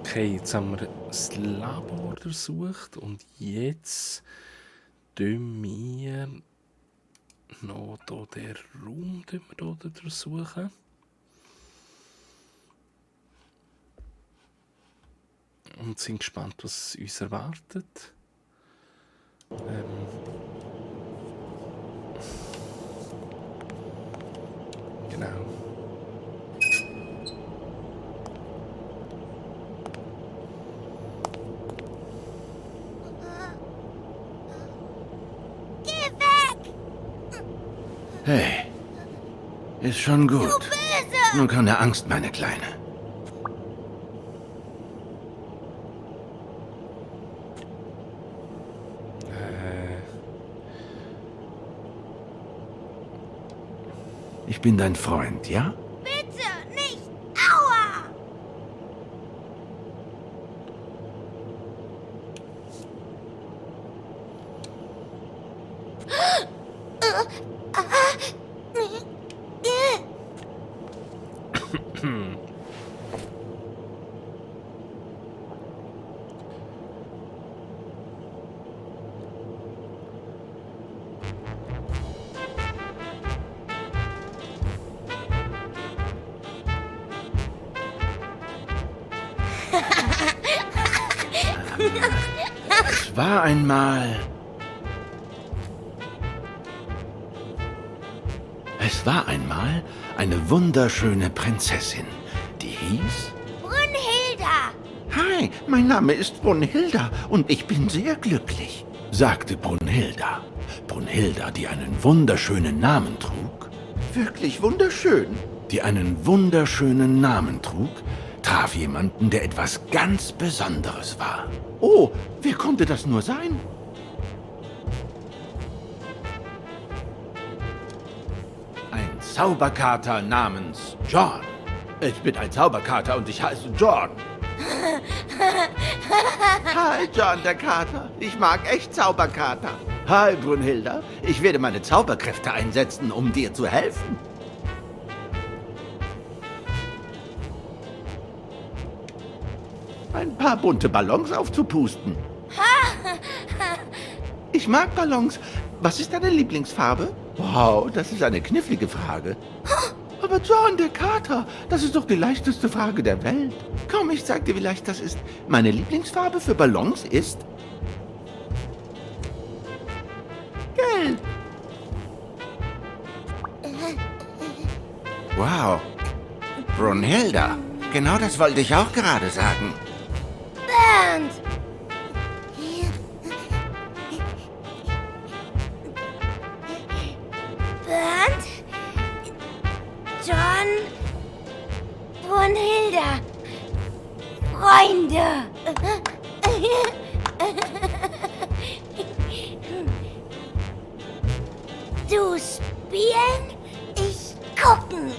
Okay, jetzt haben wir das Labor durchsucht und jetzt tun wir noch hier den Raum durchsuchen. Und sind gespannt, was uns erwartet. Genau. Geh weg! Hey, ist schon Du gut. Böse! Nun keine Angst, meine Kleine. Ich bin dein Freund, ja? Bitte nicht! Aua! Es war einmal... Es war einmal eine wunderschöne Prinzessin, die hieß... Brünnhilda! Hi, mein Name ist Brunhilda und ich bin sehr glücklich, sagte Brunhilda. Brunhilda, die einen wunderschönen Namen trug, wirklich wunderschön, die einen wunderschönen Namen trug, traf jemanden, der etwas ganz Besonderes war. Oh, wer konnte das nur sein? Ein Zauberkater namens John. Ich bin ein Zauberkater und ich heiße John. Hi, John der Kater. Ich mag echt Zauberkater. Hi, Brunhilda. Ich werde meine Zauberkräfte einsetzen, um dir zu helfen. Ein paar bunte Ballons aufzupusten. Ich mag Ballons. Was ist deine Lieblingsfarbe? Wow, das ist eine knifflige Frage. Aber John, der Kater, das ist doch die leichteste Frage der Welt. Komm, ich sag dir, wie leicht das ist. Meine Lieblingsfarbe für Ballons ist... Gelb. Wow. Brunhilda, genau das wollte ich auch gerade sagen. Bernd! Bernd? John? Brünnhilda? Freunde! Du spielen, ich gucken.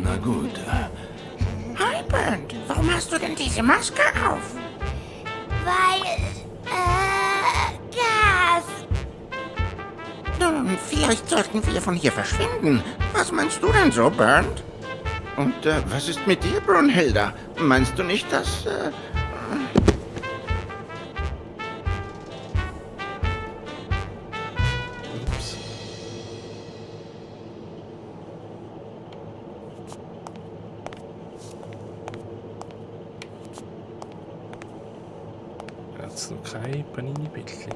Na gut. Hi Bernd, warum hast du denn diese Maske auf? Weil, Gas. Nun, vielleicht sollten wir von hier verschwinden. Was meinst du denn so, Bernd? Und was ist mit dir, Brunhilda? Meinst du nicht, dass... Ups. Jetzt noch kein Panini-Bildchen.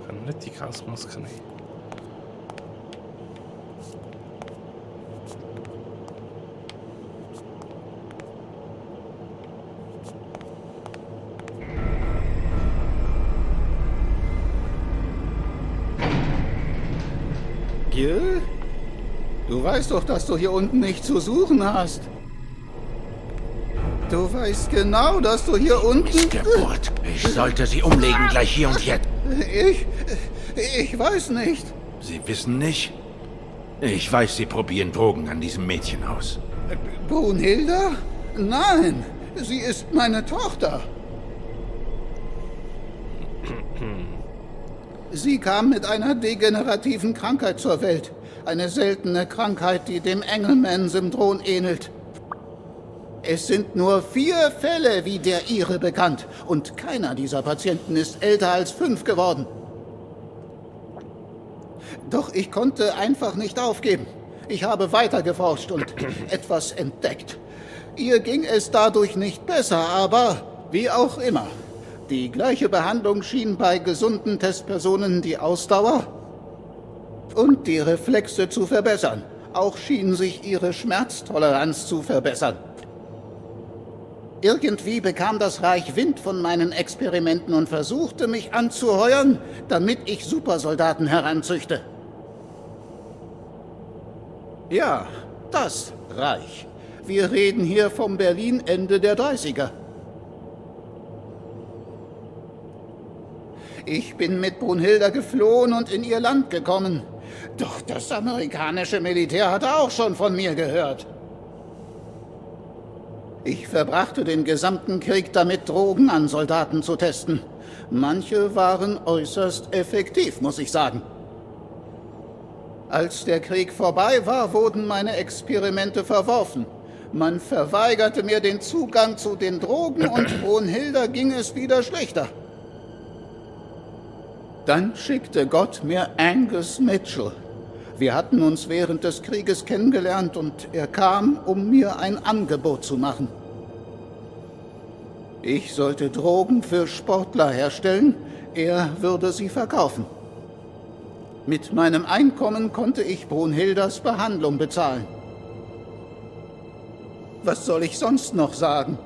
Kann nicht die Gasmaske nehmen. Monsieur? Du weißt doch, dass du hier unten nichts zu suchen hast. Du weißt genau, dass du hier unten... Missgeburt. Ich sollte sie umlegen, gleich hier und jetzt. Ich weiß nicht. Sie wissen nicht? Ich weiß, Sie probieren Drogen an diesem Mädchen aus. Brunhilda? Nein, sie ist meine Tochter. Sie kam mit einer degenerativen Krankheit zur Welt. Eine seltene Krankheit, die dem Engelman-Syndrom ähnelt. Es sind nur 4 Fälle wie der Ihre bekannt. Und keiner dieser Patienten ist älter als 5 geworden. Doch ich konnte einfach nicht aufgeben. Ich habe weitergeforscht und etwas entdeckt. Ihr ging es dadurch nicht besser, aber wie auch immer. Die gleiche Behandlung schien bei gesunden Testpersonen die Ausdauer und die Reflexe zu verbessern. Auch schien sich ihre Schmerztoleranz zu verbessern. Irgendwie bekam das Reich Wind von meinen Experimenten und versuchte, mich anzuheuern, damit ich Supersoldaten heranzüchte. Ja, das Reich. Wir reden hier vom Berlin Ende der 30er. Ich bin mit Brunhilda geflohen und in ihr Land gekommen. Doch das amerikanische Militär hatte auch schon von mir gehört. Ich verbrachte den gesamten Krieg damit, Drogen an Soldaten zu testen. Manche waren äußerst effektiv, muss ich sagen. Als der Krieg vorbei war, wurden meine Experimente verworfen. Man verweigerte mir den Zugang zu den Drogen und Brunhilda ging es wieder schlechter. Dann schickte Gott mir Angus Mitchell. Wir hatten uns während des Krieges kennengelernt und er kam, um mir ein Angebot zu machen. Ich sollte Drogen für Sportler herstellen, er würde sie verkaufen. Mit meinem Einkommen konnte ich Brunhildas Behandlung bezahlen. Was soll ich sonst noch sagen?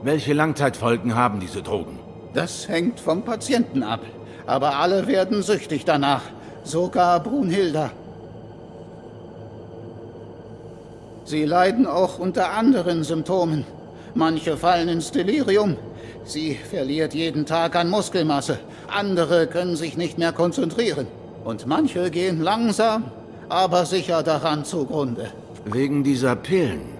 Welche Langzeitfolgen haben diese Drogen? Das hängt vom Patienten ab. Aber alle werden süchtig danach. Sogar Brunhilda. Sie leiden auch unter anderen Symptomen. Manche fallen ins Delirium. Sie verliert jeden Tag an Muskelmasse. Andere können sich nicht mehr konzentrieren. Und manche gehen langsam, aber sicher daran zugrunde. Wegen dieser Pillen.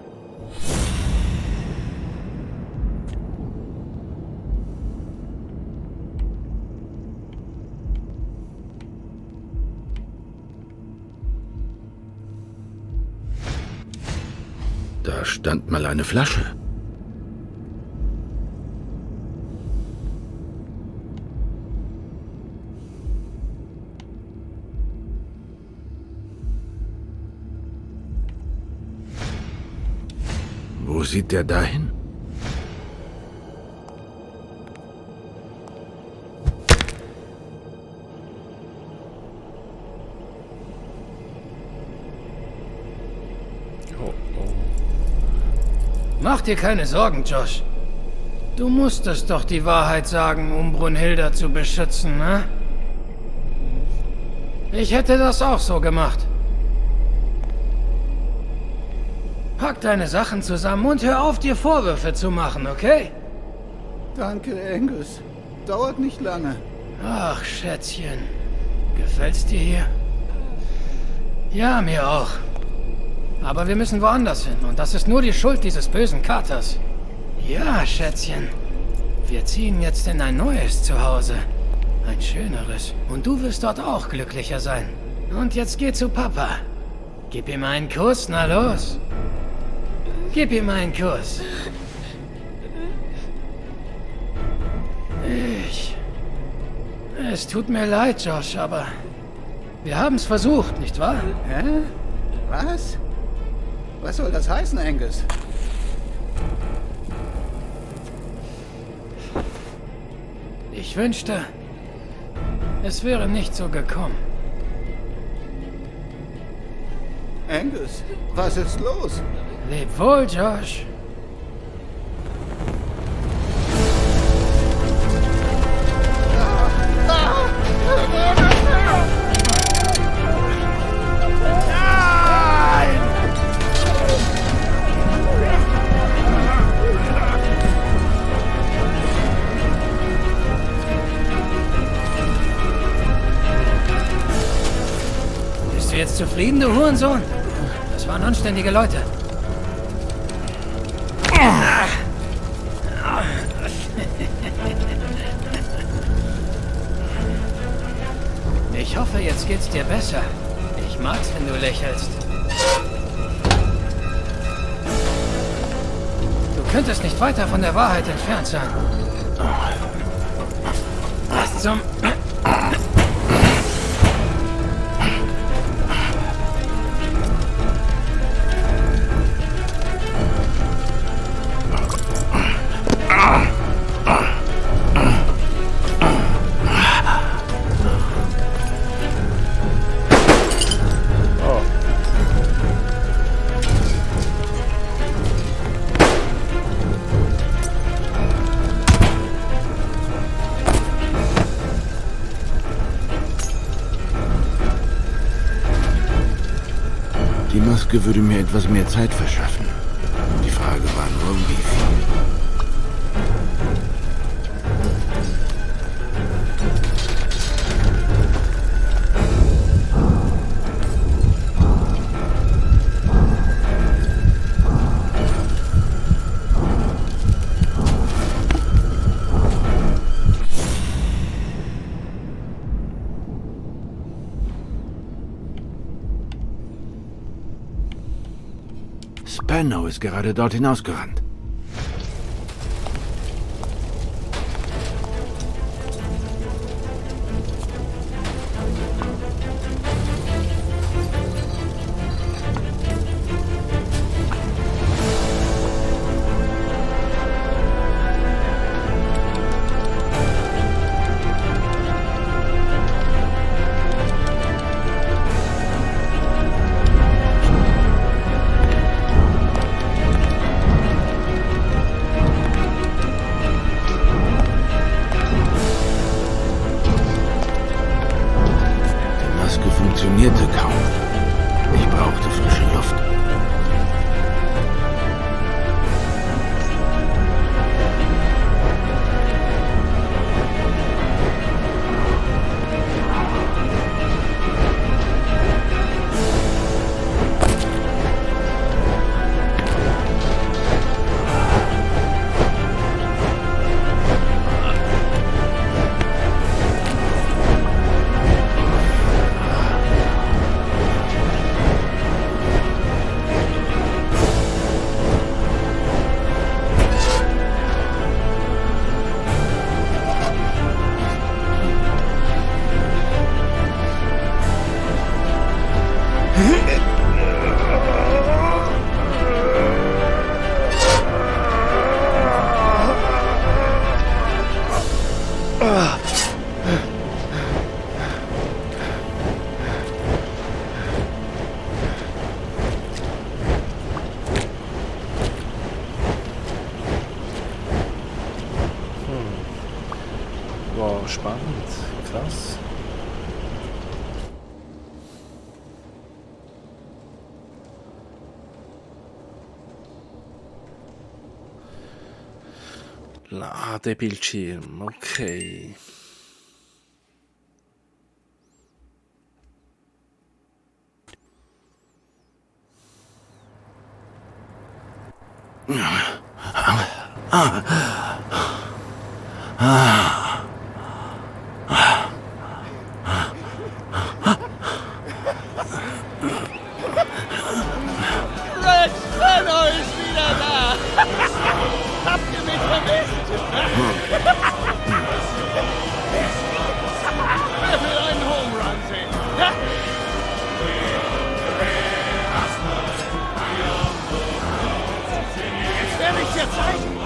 Da stand mal eine Flasche. Wo sieht der dahin? Mach dir keine Sorgen, Josh. Du musstest doch die Wahrheit sagen, um Brunhilda zu beschützen, ne? Ich hätte das auch so gemacht. Pack deine Sachen zusammen und hör auf, dir Vorwürfe zu machen, okay? Danke, Angus. Dauert nicht lange. Ach, Schätzchen. Gefällt's dir hier? Ja, mir auch. Aber wir müssen woanders hin und das ist nur die Schuld dieses bösen Katers. Ja, Schätzchen. Wir ziehen jetzt in ein neues Zuhause. Ein schöneres. Und du wirst dort auch glücklicher sein. Und jetzt geh zu Papa. Gib ihm einen Kuss, na los. Gib ihm einen Kuss. Es tut mir leid, Josh, aber wir haben es versucht, nicht wahr? Hä? Was? Was soll das heißen, Angus? Ich wünschte, es wäre nicht so gekommen. Angus, was ist los? Leb wohl, Josh. zufrieden, du Hurensohn? Das waren anständige Leute. Ich hoffe, jetzt geht's dir besser. Ich mag's, wenn du lächelst. Du könntest nicht weiter von der Wahrheit entfernt sein. Was zum... Die Maske würde mir etwas mehr Zeit verschaffen. Die Frage war nur, wie viel. Spano ist gerade dort hinausgerannt. Funktionierte kaum. Ich brauchte frische Luft. Wow, spannend. Krass. Ladebildschirm, okay. Red Spano ist wieder da! Habt ihr mich vermisst? Wer will einen Home Run sehen? Ja? Jetzt werde ich dir zeigen!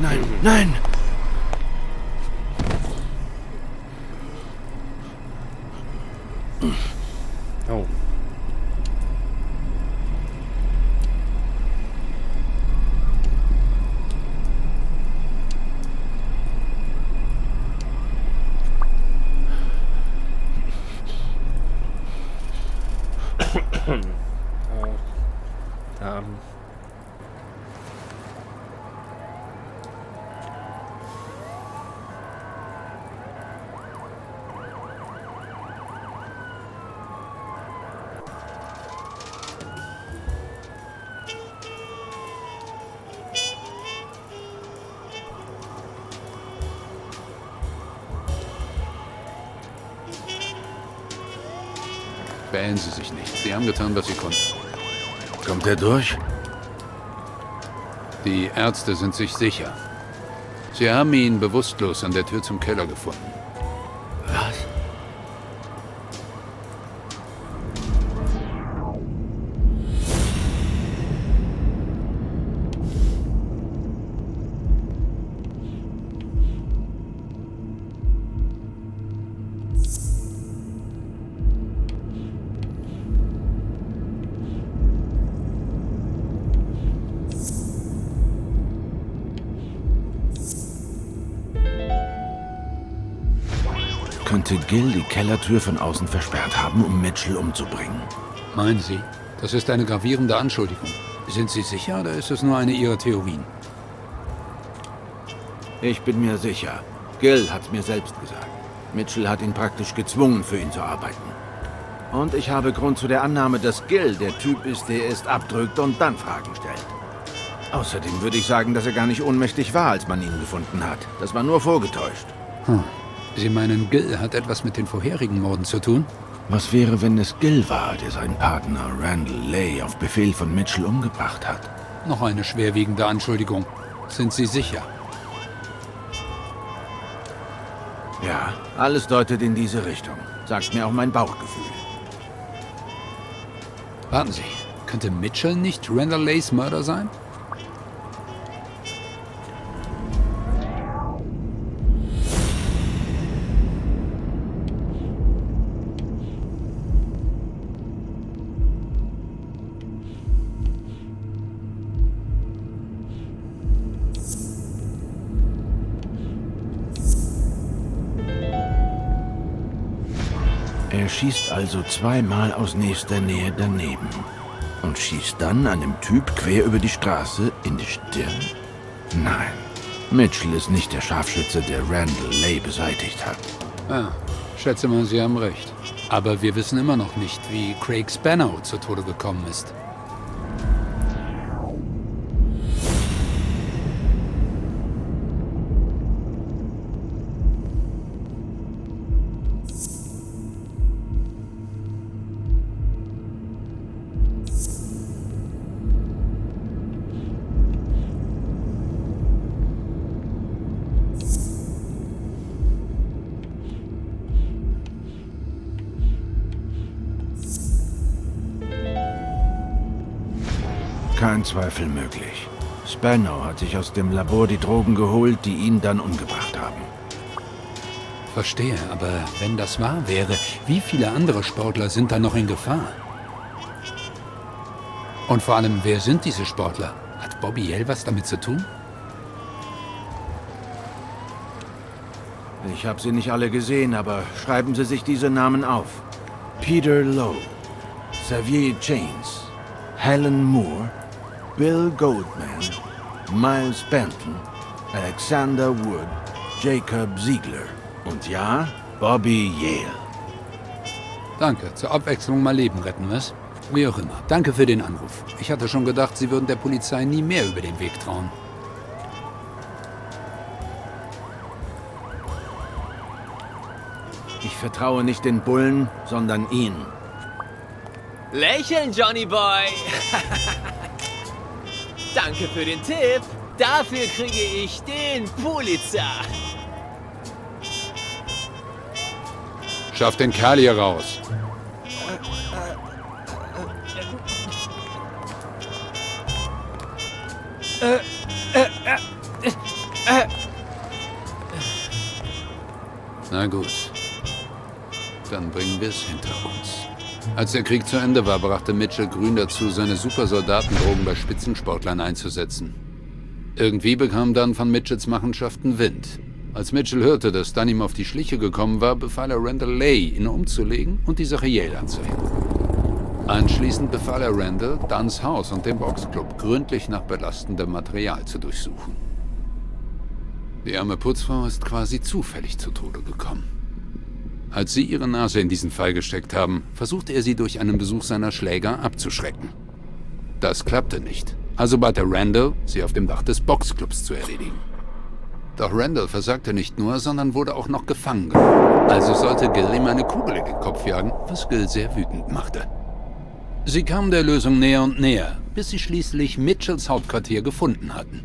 Nein, nein! Oh. Da. Beeilen Sie sich nicht. Sie haben getan, was Sie konnten. Kommt er durch? Die Ärzte sind sich sicher. Sie haben ihn bewusstlos an der Tür zum Keller gefunden. Was? Könnte Gil die Kellertür von außen versperrt haben, um Mitchell umzubringen? Meinen Sie? Das ist eine gravierende Anschuldigung. Sind Sie sicher oder ist es nur eine Ihrer Theorien? Ich bin mir sicher. Gil hat's mir selbst gesagt. Mitchell hat ihn praktisch gezwungen, für ihn zu arbeiten. Und ich habe Grund zu der Annahme, dass Gil der Typ ist, der erst abdrückt und dann Fragen stellt. Außerdem würde ich sagen, dass er gar nicht ohnmächtig war, als man ihn gefunden hat. Das war nur vorgetäuscht. Sie meinen, Gil hat etwas mit den vorherigen Morden zu tun? Was wäre, wenn es Gil war, der seinen Partner Randall Lay auf Befehl von Mitchell umgebracht hat? Noch eine schwerwiegende Anschuldigung. Sind Sie sicher? Ja, alles deutet in diese Richtung. Sagt mir auch mein Bauchgefühl. Warten Sie. Könnte Mitchell nicht Randall Lays Mörder sein? Er schießt also zweimal aus nächster Nähe daneben und schießt dann einem Typ quer über die Straße in die Stirn? Nein, Mitchell ist nicht der Scharfschütze, der Randall Lay beseitigt hat. Ja, schätze mal, Sie haben recht. Aber wir wissen immer noch nicht, wie Craig Spanow zu Tode gekommen ist. Kein Zweifel möglich. Spanow hat sich aus dem Labor die Drogen geholt, die ihn dann umgebracht haben. Verstehe, aber wenn das wahr wäre, wie viele andere Sportler sind da noch in Gefahr? Und vor allem, wer sind diese Sportler? Hat Bobby Yell was damit zu tun? Ich habe sie nicht alle gesehen, aber schreiben Sie sich diese Namen auf. Peter Lowe, Xavier Janes, Helen Moore, Bill Goldman, Miles Benton, Alexander Wood, Jacob Ziegler und ja, Bobby Yale. Danke, zur Abwechslung mal Leben retten, was? Wie auch immer. Danke für den Anruf. Ich hatte schon gedacht, Sie würden der Polizei nie mehr über den Weg trauen. Ich vertraue nicht den Bullen, sondern Ihnen. Lächeln, Johnny Boy. Danke für den Tipp. Dafür kriege ich den Pulitzer. Schaff den Kerl hier raus. Na gut. Dann bringen wir es hinter uns. Als der Krieg zu Ende war, brachte Mitchell Grün dazu, seine Supersoldatendrogen bei Spitzensportlern einzusetzen. Irgendwie bekam dann von Mitchells Machenschaften Wind. Als Mitchell hörte, dass Dunn ihm auf die Schliche gekommen war, befahl er Randall Lay, ihn umzulegen und die Sache Yale anzuhängen. Anschließend befahl er Randall, Dunns Haus und den Boxclub gründlich nach belastendem Material zu durchsuchen. Die arme Putzfrau ist quasi zufällig zu Tode gekommen. Als sie ihre Nase in diesen Fall gesteckt haben, versuchte er sie durch einen Besuch seiner Schläger abzuschrecken. Das klappte nicht, also bat er Randall, sie auf dem Dach des Boxclubs zu erledigen. Doch Randall versagte nicht nur, sondern wurde auch noch gefangen genommen. Also sollte Gil ihm eine Kugel in den Kopf jagen, was Gil sehr wütend machte. Sie kamen der Lösung näher und näher, bis sie schließlich Mitchells Hauptquartier gefunden hatten.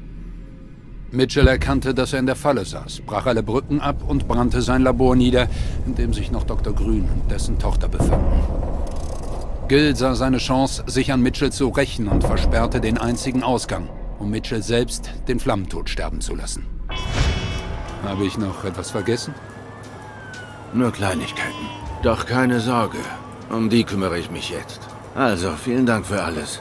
Mitchell erkannte, dass er in der Falle saß, brach alle Brücken ab und brannte sein Labor nieder, in dem sich noch Dr. Grün und dessen Tochter befanden. Gil sah seine Chance, sich an Mitchell zu rächen und versperrte den einzigen Ausgang, um Mitchell selbst den Flammentod sterben zu lassen. Habe ich noch etwas vergessen? Nur Kleinigkeiten. Doch keine Sorge, um die kümmere ich mich jetzt. Also, vielen Dank für alles.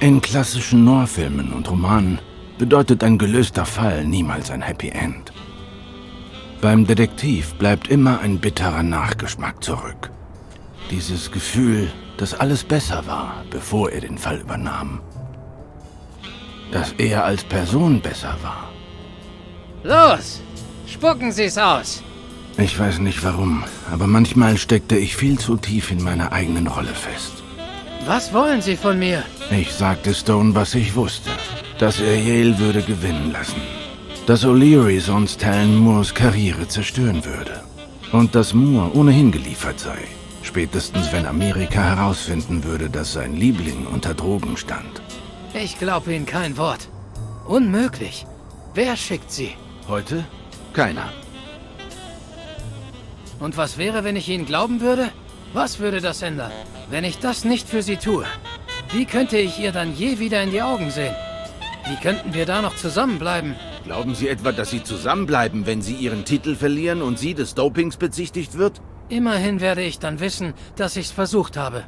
In klassischen Noir-Filmen und Romanen bedeutet ein gelöster Fall niemals ein Happy End. Beim Detektiv bleibt immer ein bitterer Nachgeschmack zurück. Dieses Gefühl, dass alles besser war, bevor er den Fall übernahm. Dass er als Person besser war. Los! Spucken Sie's aus! Ich weiß nicht warum, aber manchmal steckte ich viel zu tief in meiner eigenen Rolle fest. Was wollen Sie von mir? Ich sagte Stone, was ich wusste. Dass er Yale würde gewinnen lassen. Dass O'Leary sonst Helen Moores Karriere zerstören würde. Und dass Moore ohnehin geliefert sei. Spätestens, wenn Amerika herausfinden würde, dass sein Liebling unter Drogen stand. Ich glaube Ihnen kein Wort. Unmöglich. Wer schickt Sie? Heute? Keiner. Und was wäre, wenn ich Ihnen glauben würde? Was würde das ändern, wenn ich das nicht für Sie tue? Wie könnte ich ihr dann je wieder in die Augen sehen? Wie könnten wir da noch zusammenbleiben? Glauben Sie etwa, dass Sie zusammenbleiben, wenn Sie Ihren Titel verlieren und sie des Dopings bezichtigt wird? Immerhin werde ich dann wissen, dass ich's versucht habe.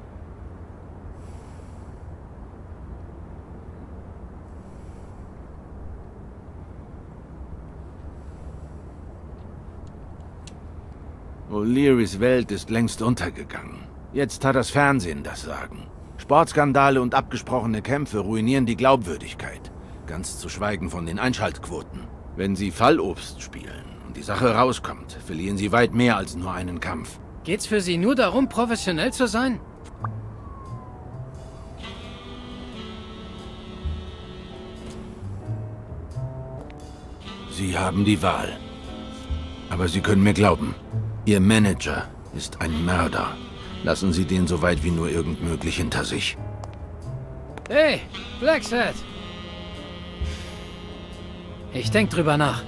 O'Learys Welt ist längst untergegangen. Jetzt hat das Fernsehen das Sagen. Sportskandale und abgesprochene Kämpfe ruinieren die Glaubwürdigkeit. Ganz zu schweigen von den Einschaltquoten. Wenn Sie Fallobst spielen und die Sache rauskommt, verlieren Sie weit mehr als nur einen Kampf. Geht's für Sie nur darum, professionell zu sein? Sie haben die Wahl. Aber Sie können mir glauben, Ihr Manager ist ein Mörder. Lassen Sie den so weit wie nur irgend möglich hinter sich. Hey, Blacksad! Ich denk drüber nach.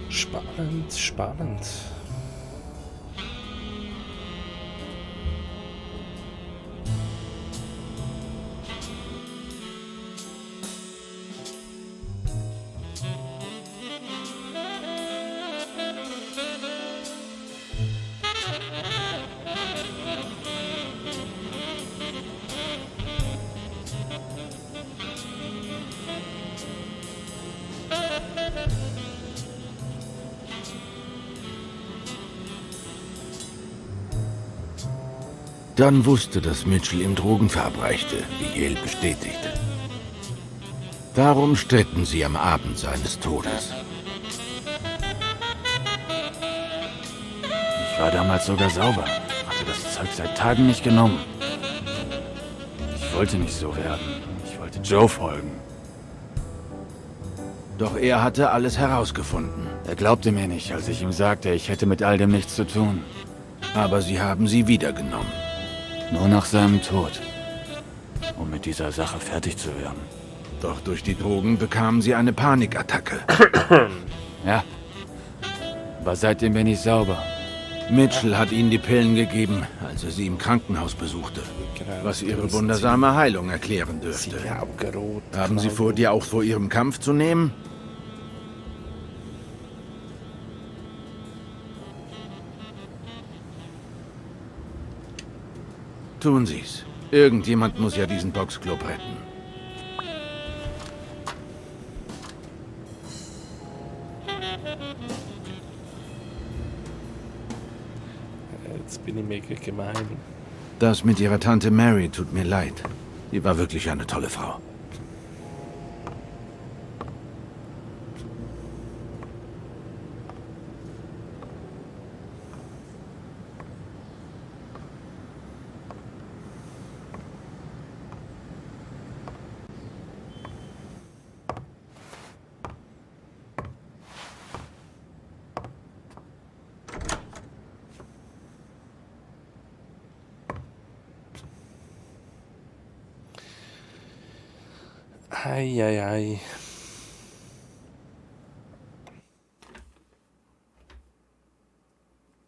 Spannend, spannend. Dunn wusste, dass Mitchell ihm Drogen verabreichte, wie Yale bestätigte. Darum stritten sie am Abend seines Todes. Ich Ich war damals sogar sauber, hatte das Zeug seit Tagen nicht genommen. Ich wollte nicht so werden. Ich wollte Joe folgen. Doch er hatte alles herausgefunden. Er glaubte mir nicht, als ich ihm sagte, ich hätte mit all dem nichts zu tun. Aber sie haben sie wiedergenommen. Nur nach seinem Tod. Um mit dieser Sache fertig zu werden. Doch durch die Drogen bekamen sie eine Panikattacke. Ja. Aber seitdem bin ich sauber. Mitchell hat ihnen die Pillen gegeben, als er sie im Krankenhaus besuchte. Was ihre wundersame Heilung erklären dürfte. Haben sie vor, dir auch vor ihrem Kampf zu nehmen? Tun sie's. Irgendjemand muss ja diesen Boxclub retten. Jetzt bin ich mega gemein. Das mit ihrer Tante Mary tut mir leid. Sie war wirklich eine tolle Frau. Ei, ei, ei.